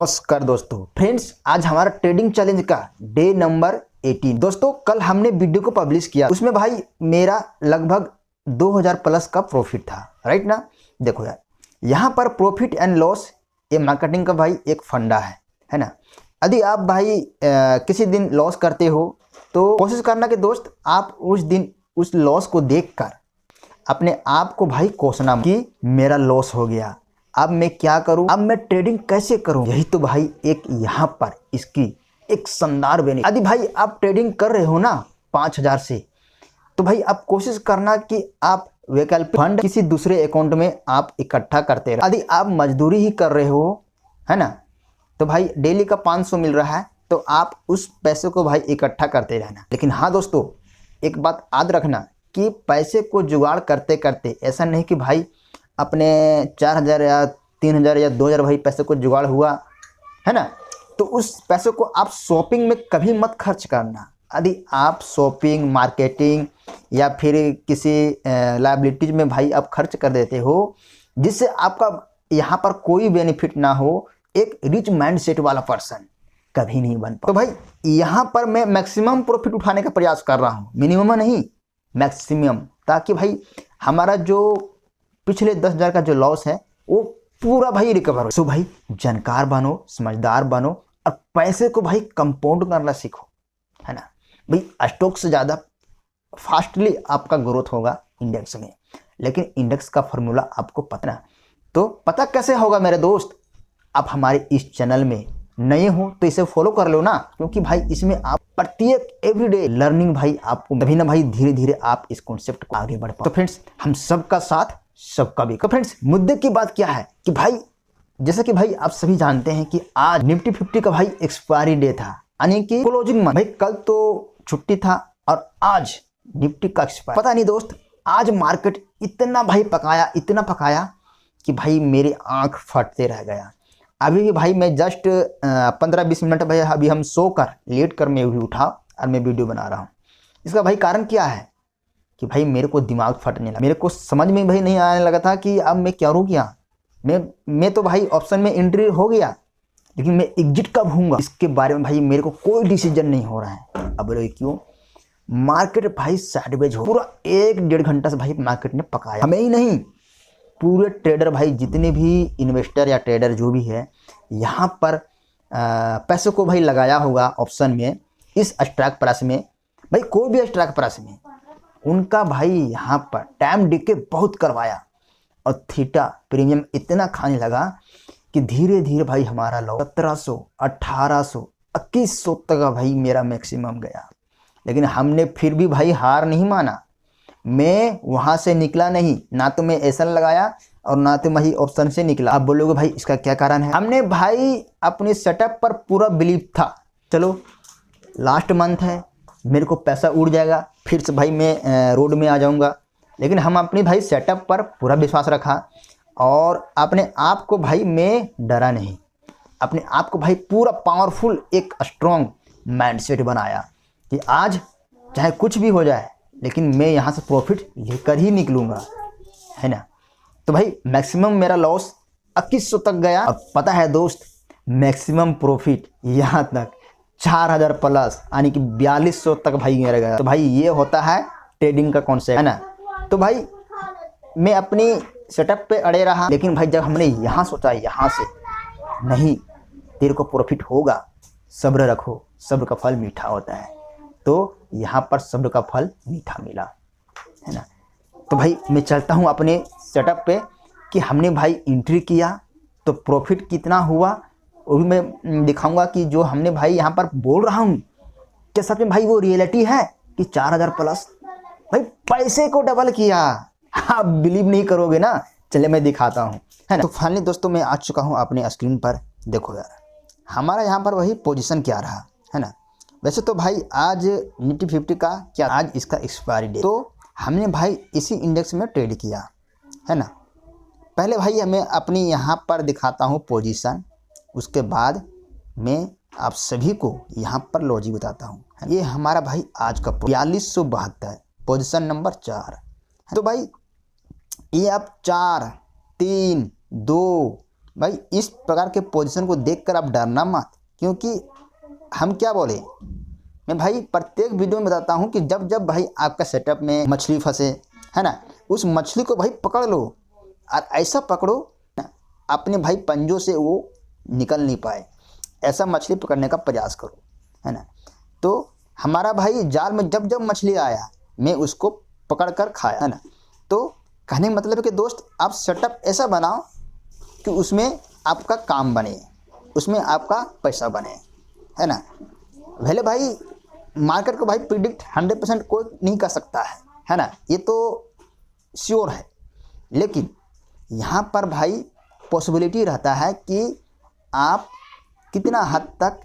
नमस्कार दोस्तों। फ्रेंड्स, आज हमारा ट्रेडिंग चैलेंज का डे नंबर 18। दोस्तों, कल हमने वीडियो को पब्लिश किया, उसमें भाई मेरा लगभग 2000 प्लस का प्रॉफिट था, राइट ना। देखो यार, यहाँ पर प्रॉफिट एंड लॉस ये मार्केटिंग का भाई एक फंडा है ना। यदि आप भाई किसी दिन लॉस करते हो तो कोशिश करना कि दोस्त आप उस दिन उस लॉस को देखकर अपने आप को भाई कोसना कि मेरा लॉस हो गया, अब मैं क्या करूं, अब मैं ट्रेडिंग कैसे करूं। यही तो भाई एक यहाँ पर इसकी एक शानदार बेनिफिट। यदि भाई आप ट्रेडिंग कर रहे हो ना 5000 से, तो भाई आप कोशिश करना कि आप वैकल्पिक फंड किसी दूसरे अकाउंट में आप इकट्ठा करते रहो। यदि आप मजदूरी ही कर रहे हो, है ना, तो भाई डेली का 500 मिल रहा है, तो आप उस पैसे को भाई इकट्ठा करते रहना। लेकिन हाँ दोस्तों, एक बात याद रखना कि पैसे को जुगाड़ करते करते ऐसा नहीं कि भाई अपने 4000 या 3000 या 2000 भाई पैसे को जुगाड़ हुआ, है ना, तो उस पैसे को आप शॉपिंग में कभी मत खर्च करना। यदि आप शॉपिंग, मार्केटिंग या फिर किसी लायबिलिटीज में भाई आप खर्च कर देते हो जिससे आपका यहाँ पर कोई बेनिफिट ना हो, एक रिच माइंड सेट वाला पर्सन कभी नहीं बन पाता। तो भाई यहाँ पर मैं मैक्सिमम प्रॉफिट उठाने का प्रयास कर रहा हूँ, मिनिमम नहीं मैक्सिमम, ताकि भाई हमारा जो पिछले 10,000 का जो लॉस है वो पूरा भाई रिकवर हो। सो भाई जानकार बनो, समझदार बनो और पैसे को भाई कंपाउंड करना सीखो, है ना। भाई स्टॉक से ज़्यादा फास्टली आपका ग्रोथ होगा इंडेक्स में, लेकिन इंडेक्स का फॉर्मूला आपको पता ना, तो पता कैसे होगा मेरे दोस्त। आप हमारे इस चैनल में नए हो तो इसे फॉलो कर लो ना, क्योंकि भाई इसमें आप प्रत्येक एवरीडे लर्निंग भाई आपको तभी ना भाई धीरे धीरे आप इस कॉन्सेप्ट को आगे बढ़ पाओ। तो फ्रेंड्स, हम सबका साथ सबका भी। तो फ्रेंड्स, मुद्दे की बात क्या है कि भाई जैसा कि भाई आप सभी जानते हैं कि आज निफ्टी 50 का भाई एक्सपायरी डे था, यानी कि क्लोजिंग मंथ। भाई कल तो छुट्टी था और आज निफ्टी का एक्सपायरी। पता नहीं दोस्त, आज मार्केट इतना भाई पकाया, इतना पकाया कि भाई मेरी आंख फटते रह गया। अभी भी भाई मैं जस्ट 15-20 मिनट भाई अभी हम सोकर लेट कर मैं भी उठा और मैं वीडियो बना रहा हूँ। इसका भाई कारण क्या है कि भाई मेरे को दिमाग फटने लगा, मेरे को समझ में भाई नहीं आने लगा था कि अब मैं क्या करूँ क्या। मैं तो भाई ऑप्शन में एंट्री हो गया, लेकिन मैं एग्जिट कब होऊंगा इसके बारे में भाई मेरे को कोई डिसीजन नहीं हो रहा है। अब बोले क्यों, मार्केट भाई साइडवेज हो, पूरा 1-1.5 घंटा से भाई मार्केट ने पकाया। हमें ही नहीं, पूरे ट्रेडर भाई, जितने भी इन्वेस्टर या ट्रेडर जो भी है यहाँ पर पैसों को भाई लगाया होगा ऑप्शन में, इस स्ट्राइक प्राइस में, भाई कोई भी स्ट्राइक प्राइस में, उनका भाई यहाँ पर टाइम डिके बहुत करवाया और थीटा प्रीमियम इतना खाने लगा कि धीरे धीरे भाई हमारा लॉस 1700, 1800, 2100 तक का भाई मेरा मैक्सिमम गया। लेकिन हमने फिर भी भाई हार नहीं माना, मैं वहाँ से निकला नहीं, ना तो मैं एसएल लगाया और ना तो मैं ऑप्शन से निकला। आप बोलोगे भाई इसका क्या कारण है। हमने भाई अपने सेटअप पर पूरा बिलीव था, चलो लास्ट मंथ है, मेरे को पैसा उड़ जाएगा, फिर से भाई मैं रोड में आ जाऊंगा। लेकिन हम अपनी भाई सेटअप पर पूरा विश्वास रखा और अपने आप को भाई मैं डरा नहीं, अपने आप को भाई पूरा पावरफुल एक स्ट्रॉन्ग माइंडसेट बनाया कि आज चाहे कुछ भी हो जाए लेकिन मैं यहाँ से प्रॉफिट लेकर ही निकलूँगा, है ना। तो भाई मैक्सिमम मेरा लॉस 2100 तक गया और पता है दोस्त, मैक्सिमम प्रॉफिट यहाँ तक 4000 प्लस, यानी कि 4200 तक भाई मेरा गया। तो भाई ये होता है ट्रेडिंग का कॉन्सेप्ट, है ना। तो भाई मैं अपनी सेटअप पे अड़े रहा, लेकिन भाई जब हमने यहाँ सोचा यहाँ से नहीं, तेरे को प्रॉफिट होगा, सब्र रखो, सब्र का फल मीठा होता है, तो यहाँ पर सब्र का फल मीठा मिला, है ना। तो भाई मैं चलता हूँ अपने सेटअप पे कि हमने भाई एंट्री किया तो प्रॉफिट कितना हुआ वो भी मैं दिखाऊंगा कि जो हमने भाई यहाँ पर बोल रहा हूँ क्या सच में भाई वो रियलिटी है कि 4000 प्लस भाई पैसे को डबल किया। आप बिलीव नहीं करोगे ना, चलिए मैं दिखाता हूँ, है ना। तो फाइनली दोस्तों मैं आ चुका हूँ अपने स्क्रीन पर। देखो यार, हमारा यहाँ पर वही पोजीशन क्या रहा, है ना। वैसे तो भाई आज निफ्टी 50 का क्या, आज इसका एक्सपायरी डे, तो हमने भाई इसी इंडेक्स में ट्रेड किया, है ना। पहले भाई मैं अपनी यहाँ पर दिखाता हूँ पोजीशन, उसके बाद मैं आप सभी को यहाँ पर लॉजिक बताता हूँ। ये हमारा भाई आज का 4272 पोजीशन नंबर 4। तो भाई ये आप 4, 3, 2, भाई इस प्रकार के पोजीशन को देखकर आप डरना मत, क्योंकि हम क्या बोले, मैं भाई प्रत्येक वीडियो में बताता हूँ कि जब जब भाई आपका सेटअप में मछली फंसे, है ना, उस मछली को भाई पकड़ लो और ऐसा पकड़ो अपने भाई पंजों से वो निकल नहीं पाए, ऐसा मछली पकड़ने का प्रयास करो, है ना। तो हमारा भाई जाल में जब जब मछली आया मैं उसको पकड़ कर खाया, है ना। तो कहने का मतलब है कि दोस्त आप सेटअप ऐसा बनाओ कि उसमें आपका काम बने, उसमें आपका पैसा बने, है ना। पहले भाई मार्केट को भाई प्रिडिक्ट 100% कोई नहीं कर सकता है ना, ये तो श्योर है, लेकिन यहाँ पर भाई पॉसिबिलिटी रहता है कि आप कितना हद तक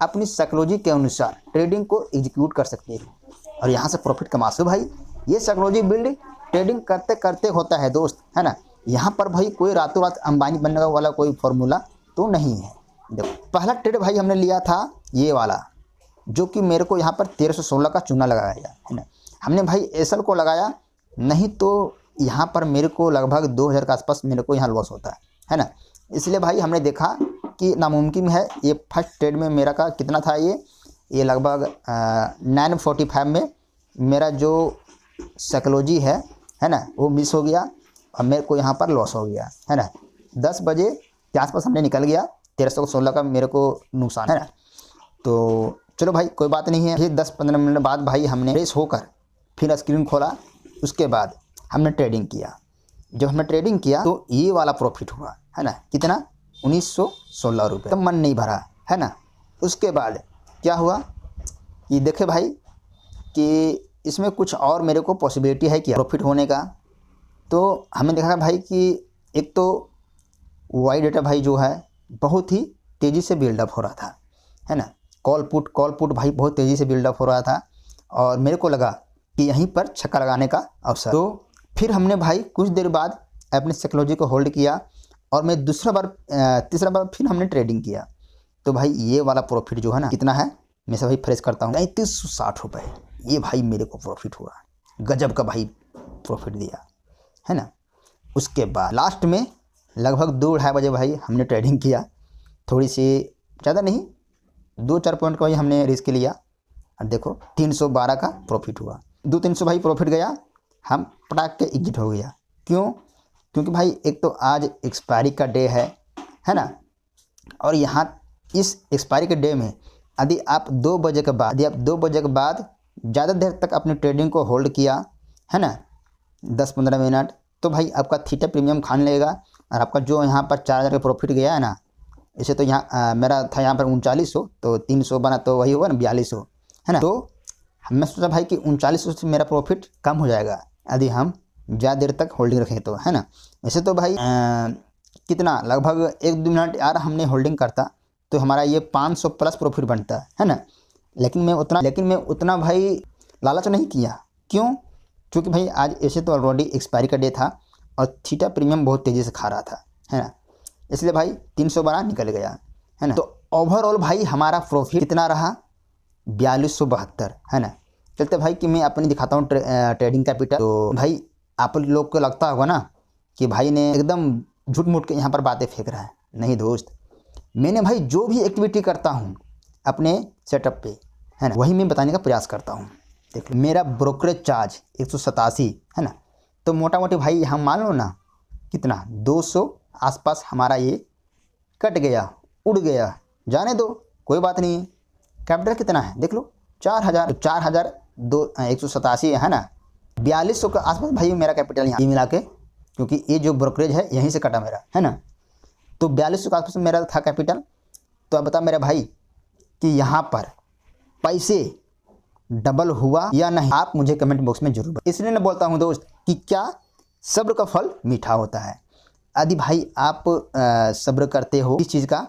अपनी साइकोलॉजी के अनुसार ट्रेडिंग को एग्जीक्यूट कर सकते हो और यहाँ से प्रॉफिट कमा सकते हो। भाई ये साइकोलॉजी बिल्ड ट्रेडिंग करते करते होता है दोस्त, है ना। यहाँ पर भाई कोई रातों रात अंबानी बनने वाला कोई फॉर्मूला तो नहीं है। देखो पहला ट्रेड भाई हमने लिया था ये वाला, जो कि मेरे को यहाँ पर 1316 का चूना लगाया गया, है ना। हमने भाई एसएल को लगाया, नहीं तो यहाँ पर मेरे को लगभग 2000 के आसपास मेरे को यहाँ लॉस होता है ना। इसलिए भाई हमने देखा कि नामुमकिन है। ये फर्स्ट ट्रेड में मेरा का कितना था, ये लगभग 945 में मेरा जो साइकोलॉजी है ना, वो मिस हो गया और मेरे को यहाँ पर लॉस हो गया, है ना। 10 बजे के आसपास हमने निकल गया, 1316 का मेरे को नुकसान, है ना। तो चलो भाई कोई बात नहीं है। फिर 10-15 मिनट बाद भाई हमने फ्रेश होकर फिर स्क्रीन खोला, उसके बाद हमने ट्रेडिंग किया। जब हमने ट्रेडिंग किया तो ये वाला प्रॉफिट हुआ, है ना, कितना 1916 रुपये। तब मन नहीं भरा, है ना। उसके बाद क्या हुआ कि देखे भाई कि इसमें कुछ और मेरे को पॉसिबिलिटी है क्या प्रॉफिट होने का। तो हमने देखा भाई कि एक तो वाई डेटा भाई जो है बहुत ही तेज़ी से बिल्डअप हो रहा था, है ना। कॉल पुट भाई बहुत तेज़ी से बिल्डअप हो रहा था और मेरे को लगा कि यहीं पर छक्का लगाने का अवसर। तो फिर हमने भाई कुछ देर बाद अपनी साइकोलॉजी को होल्ड किया और मैं तीसरा बार फिर हमने ट्रेडिंग किया। तो भाई ये वाला प्रॉफिट जो है ना, कितना है मैं से भाई फ्रेश करता हूँ, 3360 रुपये। ये भाई मेरे को प्रॉफिट हुआ, गजब का भाई प्रॉफिट दिया, है ना। उसके बाद लास्ट में लगभग 2-2:30 बजे भाई हमने ट्रेडिंग किया, थोड़ी सी ज़्यादा नहीं 2-4 पॉइंट का भाई हमने रिस्क लिया और देखो 312 का प्रॉफिट हुआ। 200-300 भाई प्रॉफिट गया, हम पटाख के एग्जिट हो गया। क्यों? क्योंकि भाई एक तो आज एक्सपायरी का डे है ना। और यहाँ इस एक्सपायरी के डे में यदि आप 2 बजे के बाद ज़्यादा देर तक अपनी ट्रेडिंग को होल्ड किया, है ना, 10-15 मिनट, तो भाई आपका थीटा प्रीमियम खान लेगा और आपका जो यहाँ पर 4000 का प्रॉफिट गया है ना, इसे तो यहाँ मेरा था यहाँ पर 3900, तो 300 बना तो वही हुआ ना 4200, है ना। तो मैं सोचा भाई कि 3900 से मेरा प्रॉफिट कम हो जाएगा यदि हम ज़्यादा देर तक होल्डिंग रखें तो, है ना। वैसे तो भाई कितना लगभग 1-2 मिनट यार हमने होल्डिंग करता तो हमारा ये 500 प्लस प्रॉफिट बनता है ना। लेकिन मैं उतना भाई लालच नहीं किया। क्यों? क्योंकि भाई आज ऐसे तो ऑलरेडी एक्सपायरी का डे था और थीटा प्रीमियम बहुत तेज़ी से खा रहा था, है ना। इसलिए भाई 312 निकल गया, है ना। तो ओवरऑल भाई हमारा प्रॉफिट कितना रहा, 4272, है ना। चलते भाई कि मैं अपनी दिखाता हूँ ट्रेडिंग कैपिटल। तो भाई आप लोग को लगता होगा ना कि भाई ने एकदम झूठ मूठ के यहाँ पर बातें फेंक रहा है। नहीं दोस्त, मैंने भाई जो भी एक्टिविटी करता हूँ अपने सेटअप पे, है ना, वही मैं बताने का प्रयास करता हूँ। देख लो मेरा ब्रोकरेज चार्ज 187, है ना। तो मोटा मोटी भाई हम मान लो ना कितना 200 आसपास हमारा ये कट गया, उड़ गया, जाने दो कोई बात नहीं है। कैपिटल कितना है देख लो 4000, 187 है ना। 4200 के आसपास भाई मेरा कैपिटल यहाँ मिला के, क्योंकि ये जो ब्रोकरेज है यहीं से कटा मेरा, है ना। तो 4200 के आसपास मेरा था कैपिटल। तो अब बता मेरे भाई कि यहाँ पर पैसे डबल हुआ या नहीं, आप मुझे कमेंट बॉक्स में जरूर। इसलिए मैं बोलता हूँ दोस्त कि क्या सब्र का फल मीठा होता है। यदि भाई आप सब्र करते हो इस चीज़ का,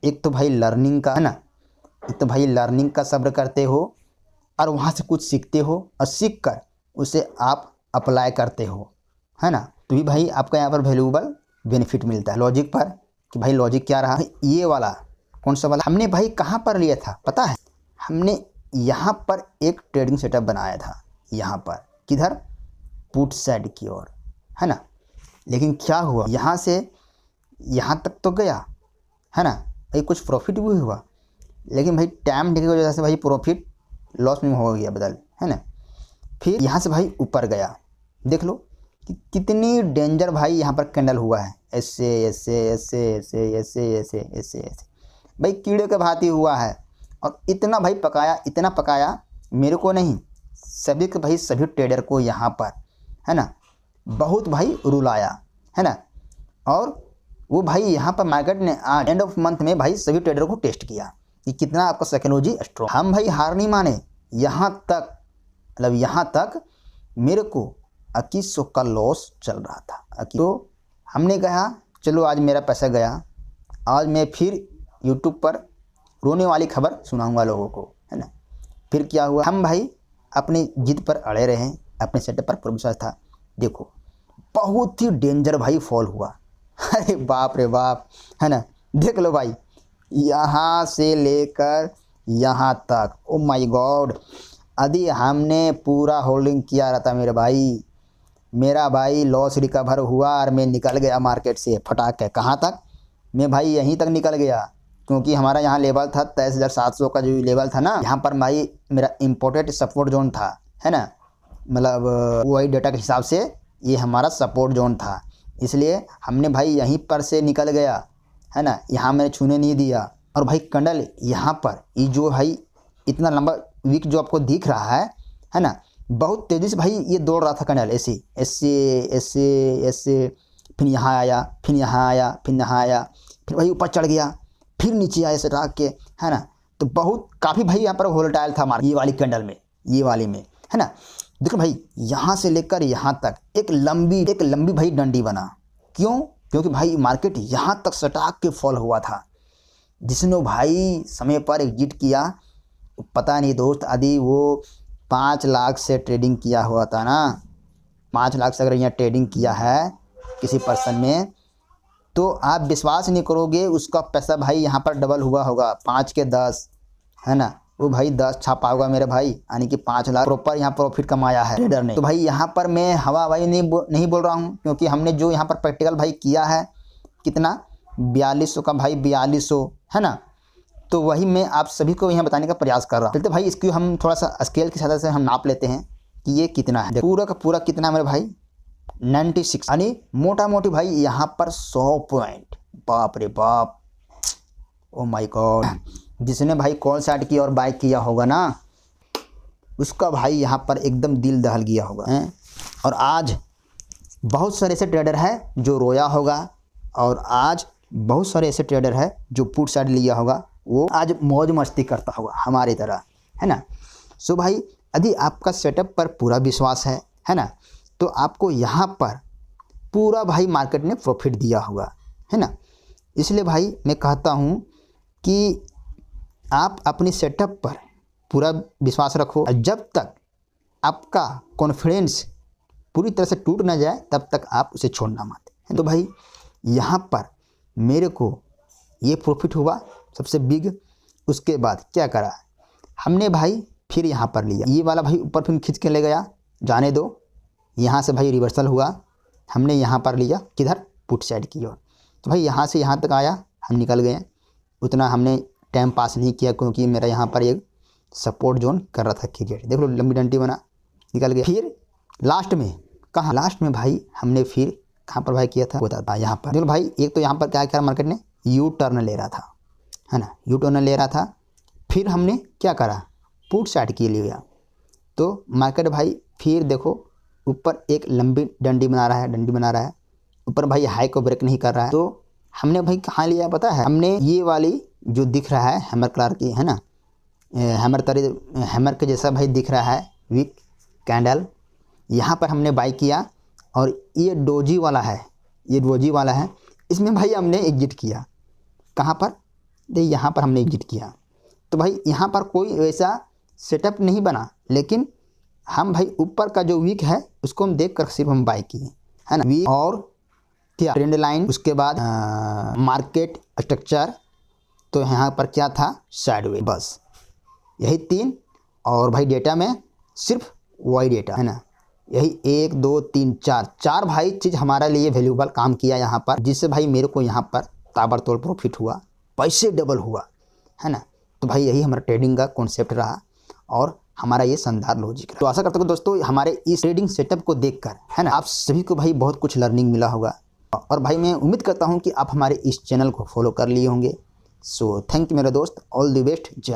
एक तो भाई लर्निंग का, है ना, एक तो भाई लर्निंग का सब्र करते हो और वहाँ से कुछ सीखते हो और सीख कर उसे आप अप्लाई करते हो, है ना, तो भी भाई आपका यहाँ पर वैल्यूएबल बेनिफिट मिलता है लॉजिक पर। कि भाई लॉजिक क्या रहा, ये वाला कौन सा वाला हमने भाई कहाँ पर लिया था पता है, हमने यहाँ पर एक ट्रेडिंग सेटअप बनाया था, यहाँ पर किधर, पुट साइड की ओर, है ना। लेकिन क्या हुआ, यहाँ से यहाँ तक तो गया है ना भाई, कुछ प्रॉफिट भी हुआ, लेकिन भाई टाइम डिले की वजह से भाई प्रॉफिट लॉस में हो गया बदल, है ना। फिर यहाँ से भाई ऊपर गया, देख लो कि कितनी डेंजर भाई यहाँ पर कैंडल हुआ है, ऐसे ऐसे ऐसे ऐसे ऐसे ऐसे ऐसे ऐसे भाई कीड़े के भांति हुआ है। और इतना भाई पकाया, इतना पकाया, मेरे को नहीं, सभी के भाई सभी ट्रेडर को यहाँ पर, है ना, बहुत भाई रुलाया, है ना। और वो भाई यहाँ पर मार्केट ने आज एंड ऑफ मंथ में भाई सभी ट्रेडर को टेस्ट किया कि कितना आपका साइकोलॉजी स्ट्रॉन्ग। हम भाई हार नहीं माने, यहाँ तक मतलब यहाँ तक मेरे को 2100 का लॉस चल रहा था। तो हमने कहा चलो आज मेरा पैसा गया, आज मैं फिर यूट्यूब पर रोने वाली खबर सुनाऊंगा लोगों को, है ना। फिर क्या हुआ, हम भाई अपनी जिद पर अड़े रहे, अपने सेटअप पर पूरा विश्वास था। देखो बहुत ही डेंजर भाई फॉल हुआ, अरे बाप रे बाप, है ना। देख लो भाई यहाँ से लेकर यहाँ तक, ओ माय गॉड, यदि हमने पूरा होल्डिंग किया रहता मेरा भाई लॉस रिकवर हुआ और मैं निकल गया मार्केट से फटाक के। कहाँ तक, मैं भाई यहीं तक निकल गया, क्योंकि हमारा यहाँ लेवल था 23,700 का जो लेवल था ना, यहाँ पर भाई मेरा इम्पोर्टेड सपोर्ट जोन था, है ना। मतलब वही डेटा के हिसाब से ये हमारा सपोर्ट जोन था, इसलिए हमने भाई यहीं पर से निकल गया, है ना। यहाँ मैंने छूने नहीं दिया। और भाई कैंडल यहाँ पर ये जो भाई इतना लंबा वीक जो आपको दिख रहा है ना, बहुत तेज़ी से भाई ये दौड़ रहा था कैंडल, ऐसे ऐसे ऐसे ऐसे, फिर यहाँ आया, फिर यहाँ आया, फिर यहाँ आया, फिर भाई ऊपर चढ़ गया, फिर नीचे आया से राख के, है ना। तो बहुत काफ़ी भाई यहाँ पर वोलेटाइल था मार्केट, ये वाली कैंडल में, ये वाली में, है ना। देखो भाई यहाँ से लेकर यहाँ तक एक लंबी भाई डंडी बना। क्यों? क्योंकि भाई मार्केट यहाँ तक सटाक के फॉल हुआ था। जिसने भाई समय पर एग्जिट किया, पता नहीं दोस्त, यदि वो 5 लाख से ट्रेडिंग किया हुआ था ना, 5 लाख से अगर यहाँ ट्रेडिंग किया है किसी पर्सन में, तो आप विश्वास नहीं करोगे उसका पैसा भाई यहाँ पर डबल हुआ होगा, 5 के 10, है ना। वो भाई 10 छापा होगा मेरे भाई, यानी कि 5 लाख प्रॉपर यहाँ प्रॉफिट कमाया है ट्रेडर ने। तो भाई यहाँ पर मैं हवा भाई नहीं बोल रहा हूँ, क्योंकि हमने जो यहाँ पर प्रैक्टिकल भाई किया है, कितना 4200 का भाई, 4200, है ना। तो वही मैं आप सभी को यहाँ बताने का प्रयास कर रहा हूँ। चलते भाई इसको हम थोड़ा सा स्केल की सहायता से हम नाप लेते हैं कि ये कितना है। पूरा का पूरा कितना है मेरे भाई, 96, यानी मोटा मोटी भाई यहाँ पर 100 पॉइंट। बाप रे बाप, ओ माय गॉड। जिसने भाई कॉल सेट किया और बाय किया होगा ना, उसका भाई यहाँ पर एकदम दिल दहल गया होगा, हैं? और आज बहुत सारे ऐसे ट्रेडर हैं जो रोया होगा, और आज बहुत सारे ऐसे ट्रेडर हैं जो पुट साइड लिया होगा, वो आज मौज मस्ती करता होगा हमारी तरह, है ना। सो भाई यदि आपका सेटअप पर पूरा विश्वास है ना, तो आपको यहाँ पर पूरा भाई मार्केट ने प्रॉफिट दिया होगा, है ना। इसलिए भाई मैं कहता हूँ कि आप अपनी सेटअप पर पूरा विश्वास रखो, और जब तक आपका कॉन्फिडेंस पूरी तरह से टूट ना जाए तब तक आप उसे छोड़ना मत। तो भाई यहाँ पर मेरे को ये प्रॉफिट हुआ सबसे बिग। उसके बाद क्या करा हमने भाई, फिर यहाँ पर लिया, ये वाला भाई ऊपर फिर खींच के ले गया, जाने दो। यहाँ से भाई रिवर्सल हुआ, हमने यहाँ पर लिया किधर, पुट साइड की ओर। तो भाई यहाँ से यहाँ तक आया, हम निकल गए। उतना हमने टाइम पास नहीं किया, क्योंकि मेरा यहाँ पर एक सपोर्ट जोन कर रहा था क्रिएट। देख लो लंबी डंडी बना, निकल गया। फिर लास्ट में कहाँ, लास्ट में भाई हमने फिर कहाँ पर भाई किया था, बताता यहाँ पर। देखो भाई एक तो यहाँ पर क्या किया मार्केट ने, यू टर्न ले रहा था, है ना, यू टर्न ले रहा था। फिर हमने क्या करा, पुट साइड के लिया। तो मार्केट भाई फिर देखो ऊपर एक लंबी डंडी बना रहा है, ऊपर भाई हाई को ब्रेक नहीं कर रहा है। तो हमने भाई कहाँ लिया पता है, हमने ये वाली जो दिख रहा है हैमर कलर की, है ना, हैमर के जैसा भाई दिख रहा है वीक कैंडल, यहाँ पर हमने बाई किया। और ये डोजी वाला है, इसमें भाई हमने एग्जिट किया। कहाँ पर, देखिए यहाँ पर हमने एग्जिट किया। तो भाई यहाँ पर कोई वैसा सेटअप नहीं बना, लेकिन हम भाई ऊपर का जो वीक है उसको हम देख कर सिर्फ हम बाई किए, है ना। वीक और क्या, ट्रेंड लाइन, उसके बाद मार्केट स्ट्रक्चर, तो यहाँ पर क्या था, साइडवे, बस यही 3। और भाई डेटा में सिर्फ वही डेटा, है ना, यही 1 2 3 4 भाई चीज़ हमारे लिए वैल्यूबल काम किया यहाँ पर, जिससे भाई मेरे को यहाँ पर ताबड़तोड़ प्रॉफिट हुआ, पैसे डबल हुआ, है ना। तो भाई यही हमारा ट्रेडिंग का कॉन्सेप्ट रहा और हमारा ये शानदार लॉजिक रहा। तो आशा करता हूँ दोस्तों हमारे इस ट्रेडिंग सेटअप को देखकर, है ना, आप सभी को भाई बहुत कुछ लर्निंग मिला होगा। और भाई मैं उम्मीद करता हूँ कि आप हमारे इस चैनल को फॉलो कर लिए होंगे। सो थैंक यू मेरे दोस्त, ऑल द बेस्ट, जय।